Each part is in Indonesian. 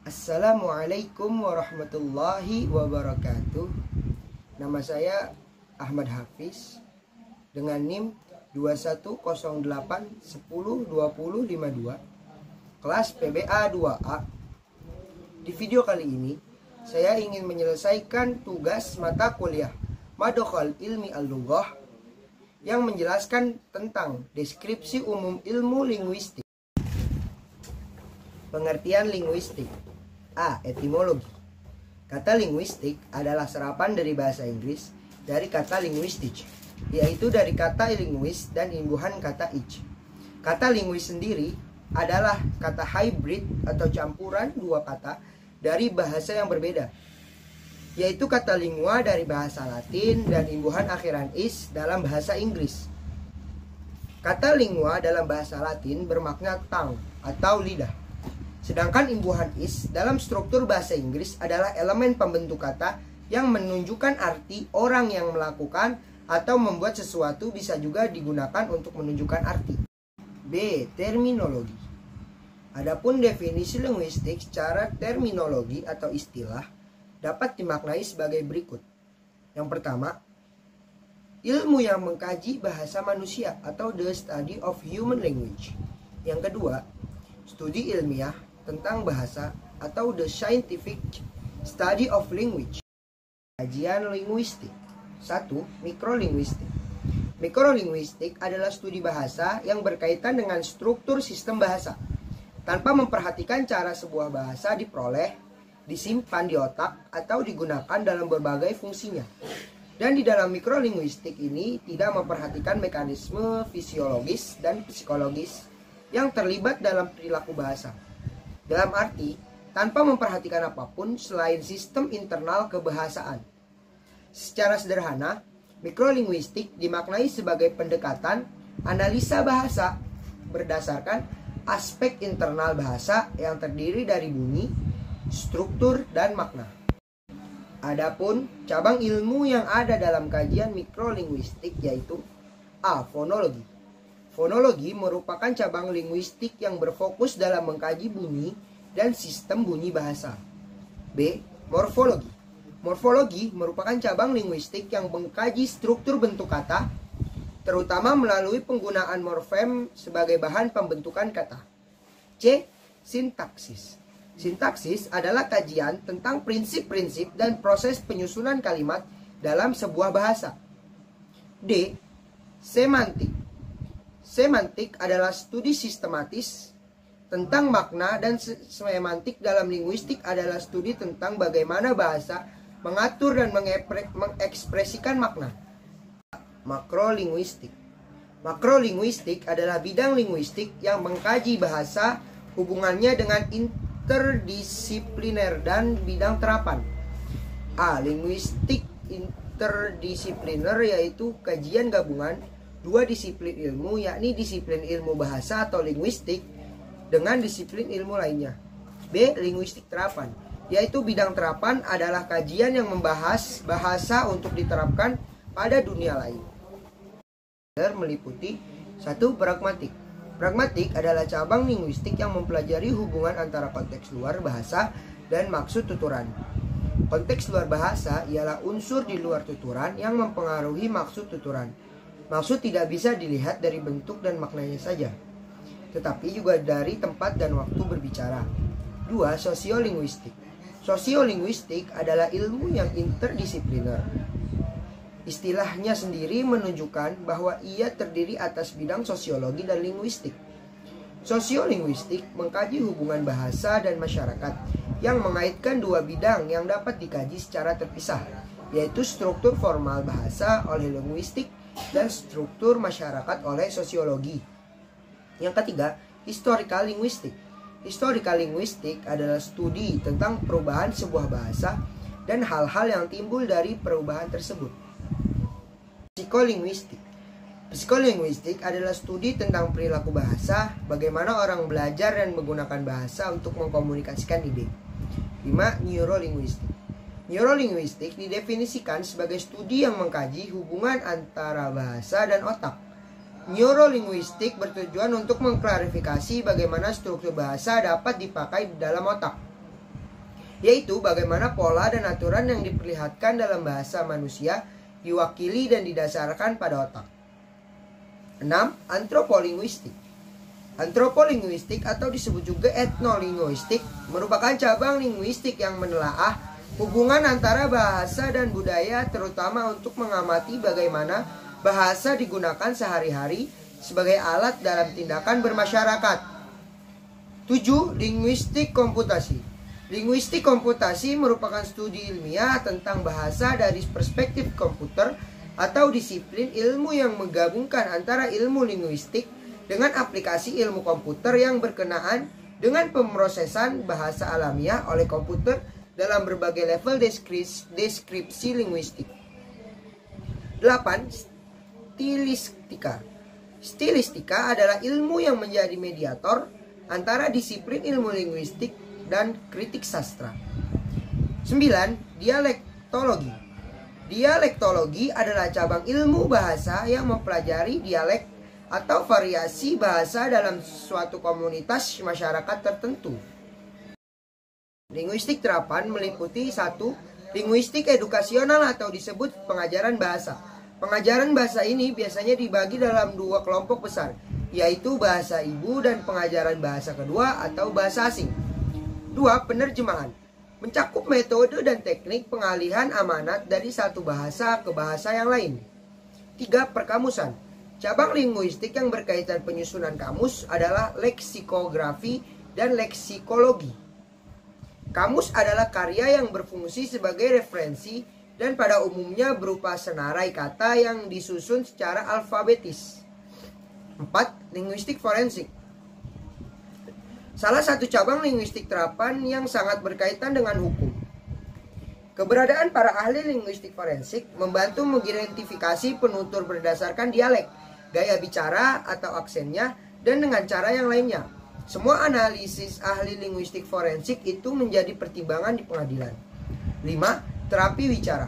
Assalamualaikum warahmatullahi wabarakatuh. Nama saya Ahmad Hafiz dengan NIM 2108102052 kelas PBA 2A. Di video kali ini saya ingin menyelesaikan tugas mata kuliah Madkhal Ilmi Al-Lughah yang menjelaskan tentang deskripsi umum ilmu linguistik. Pengertian linguistik. A. Etimologi. Kata linguistik adalah serapan dari bahasa Inggris dari kata linguistic, yaitu dari kata linguis dan imbuhan kata ich. Kata linguis sendiri adalah kata hybrid atau campuran dua kata dari bahasa yang berbeda, yaitu kata lingua dari bahasa Latin dan imbuhan akhiran is dalam bahasa Inggris. Kata lingua dalam bahasa Latin bermakna tongue atau lidah. Sedangkan imbuhan is dalam struktur bahasa Inggris adalah elemen pembentuk kata yang menunjukkan arti orang yang melakukan atau membuat sesuatu, bisa juga digunakan untuk menunjukkan arti. B. Terminologi. Adapun definisi linguistik secara terminologi atau istilah dapat dimaknai sebagai berikut. Yang pertama, ilmu yang mengkaji bahasa manusia atau the study of human language. Yang kedua, studi ilmiah tentang bahasa atau the scientific study of language. Kajian linguistik. 1. Mikrolinguistik. Mikrolinguistik adalah studi bahasa yang berkaitan dengan struktur sistem bahasa, tanpa memperhatikan cara sebuah bahasa diperoleh, disimpan di otak, atau digunakan dalam berbagai fungsinya. Dan di dalam mikrolinguistik ini tidak memperhatikan mekanisme fisiologis dan psikologis yang terlibat dalam perilaku bahasa. Dalam arti, tanpa memperhatikan apapun selain sistem internal kebahasaan. Secara sederhana, mikrolinguistik dimaknai sebagai pendekatan analisa bahasa berdasarkan aspek internal bahasa yang terdiri dari bunyi, struktur, dan makna. Adapun cabang ilmu yang ada dalam kajian mikrolinguistik yaitu A. Fonologi. Fonologi merupakan cabang linguistik yang berfokus dalam mengkaji bunyi dan sistem bunyi bahasa. B. Morfologi. Morfologi merupakan cabang linguistik yang mengkaji struktur bentuk kata, terutama melalui penggunaan morfem sebagai bahan pembentukan kata. C. Sintaksis. Sintaksis adalah kajian tentang prinsip-prinsip dan proses penyusunan kalimat dalam sebuah bahasa. D. Semantik. Semantik adalah studi sistematis tentang makna, dan semantik dalam linguistik adalah studi tentang bagaimana bahasa mengatur dan mengekspresikan makna. Makrolinguistik. Makrolinguistik adalah bidang linguistik yang mengkaji bahasa, hubungannya dengan interdisipliner dan bidang terapan. A. Linguistik interdisipliner yaitu kajian gabungan dua disiplin ilmu, yakni disiplin ilmu bahasa atau linguistik dengan disiplin ilmu lainnya. B. Linguistik terapan, yaitu bidang terapan adalah kajian yang membahas bahasa untuk diterapkan pada dunia lain. Meliputi 1. Pragmatik. Pragmatik adalah cabang linguistik yang mempelajari hubungan antara konteks luar bahasa dan maksud tuturan. Konteks luar bahasa ialah unsur di luar tuturan yang mempengaruhi maksud tuturan. Maksud tidak bisa dilihat dari bentuk dan maknanya saja, tetapi juga dari tempat dan waktu berbicara. 2. Sosiolinguistik. Sosiolinguistik adalah ilmu yang interdisipliner. Istilahnya sendiri menunjukkan bahwa ia terdiri atas bidang sosiologi dan linguistik. Sosiolinguistik mengkaji hubungan bahasa dan masyarakat yang mengaitkan dua bidang yang dapat dikaji secara terpisah, yaitu struktur formal bahasa oleh linguistik dan struktur masyarakat oleh sosiologi. Yang ketiga, historical linguistik. Historical linguistik adalah studi tentang perubahan sebuah bahasa dan hal-hal yang timbul dari perubahan tersebut. Psikolinguistik. Psikolinguistik adalah studi tentang perilaku bahasa, bagaimana orang belajar dan menggunakan bahasa untuk mengkomunikasikan ide. 5. Neurolinguistik. Neurolinguistik didefinisikan sebagai studi yang mengkaji hubungan antara bahasa dan otak. Neurolinguistik bertujuan untuk mengklarifikasi bagaimana struktur bahasa dapat dipakai di dalam otak. yaitu bagaimana pola dan aturan yang diperlihatkan dalam bahasa manusia diwakili dan didasarkan pada otak. 6. Antropolinguistik. Antropolinguistik atau disebut juga etnolinguistik merupakan cabang linguistik yang menelaah hubungan antara bahasa dan budaya, terutama untuk mengamati bagaimana bahasa digunakan sehari-hari sebagai alat dalam tindakan bermasyarakat. 7. Linguistik komputasi. Linguistik komputasi merupakan studi ilmiah tentang bahasa dari perspektif komputer atau disiplin ilmu yang menggabungkan antara ilmu linguistik dengan aplikasi ilmu komputer yang berkenaan dengan pemrosesan bahasa alamiah oleh komputer dalam berbagai level deskripsi linguistik. 8. Stilistika. Stilistika adalah ilmu yang menjadi mediator antara disiplin ilmu linguistik dan kritik sastra. 9. Dialektologi. Dialektologi adalah cabang ilmu bahasa yang mempelajari dialek atau variasi bahasa dalam suatu komunitas masyarakat tertentu. Linguistik terapan meliputi 1. Linguistik edukasional atau disebut pengajaran bahasa. Pengajaran bahasa ini biasanya dibagi dalam 2 kelompok besar, yaitu bahasa ibu dan pengajaran bahasa kedua atau bahasa asing. 2. Penerjemahan. Mencakup metode dan teknik pengalihan amanat dari satu bahasa ke bahasa yang lain. 3. Perkamusan. Cabang linguistik yang berkaitan penyusunan kamus adalah leksikografi dan leksikologi. Kamus adalah karya yang berfungsi sebagai referensi dan pada umumnya berupa senarai kata yang disusun secara alfabetis. 4. Linguistik forensik. Salah satu cabang linguistik terapan yang sangat berkaitan dengan hukum. Keberadaan para ahli linguistik forensik membantu mengidentifikasi penutur berdasarkan dialek, gaya bicara atau aksennya, dan dengan cara yang lainnya. Semua analisis ahli linguistik forensik itu menjadi pertimbangan di pengadilan. 5. Terapi wicara.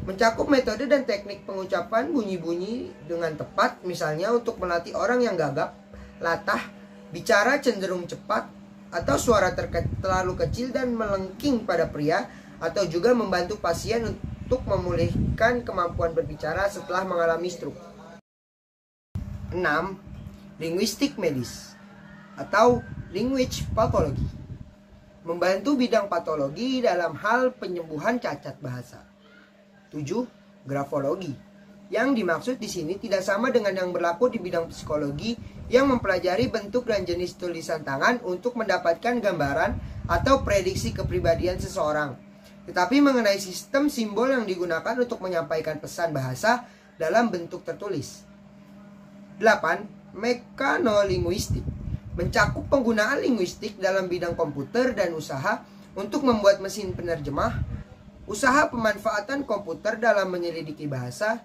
Mencakup metode dan teknik pengucapan bunyi-bunyi dengan tepat, misalnya untuk melatih orang yang gagap, latah, bicara cenderung cepat, atau suara terlalu kecil dan melengking pada pria, atau juga membantu pasien untuk memulihkan kemampuan berbicara setelah mengalami stroke. 6. Linguistik medis atau language pathology. Membantu bidang patologi dalam hal penyembuhan cacat bahasa. 7. Grafologi. Yang dimaksud di sini tidak sama dengan yang berlaku di bidang psikologi yang mempelajari bentuk dan jenis tulisan tangan untuk mendapatkan gambaran atau prediksi kepribadian seseorang, tetapi mengenai sistem simbol yang digunakan untuk menyampaikan pesan bahasa dalam bentuk tertulis. 8. Mekanolinguistik. Mencakup penggunaan linguistik dalam bidang komputer dan usaha untuk membuat mesin penerjemah, usaha pemanfaatan komputer dalam menyelidiki bahasa,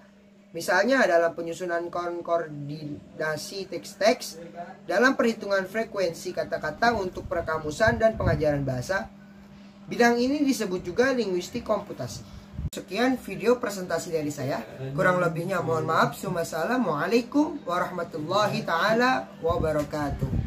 misalnya dalam penyusunan koordinasi teks-teks, dalam perhitungan frekuensi kata-kata untuk perkamusan dan pengajaran bahasa. Bidang ini disebut juga linguistik komputasi. Sekian video presentasi dari saya. Kurang lebihnya mohon maaf. Wassalamualaikum warahmatullahi taala wabarakatuh.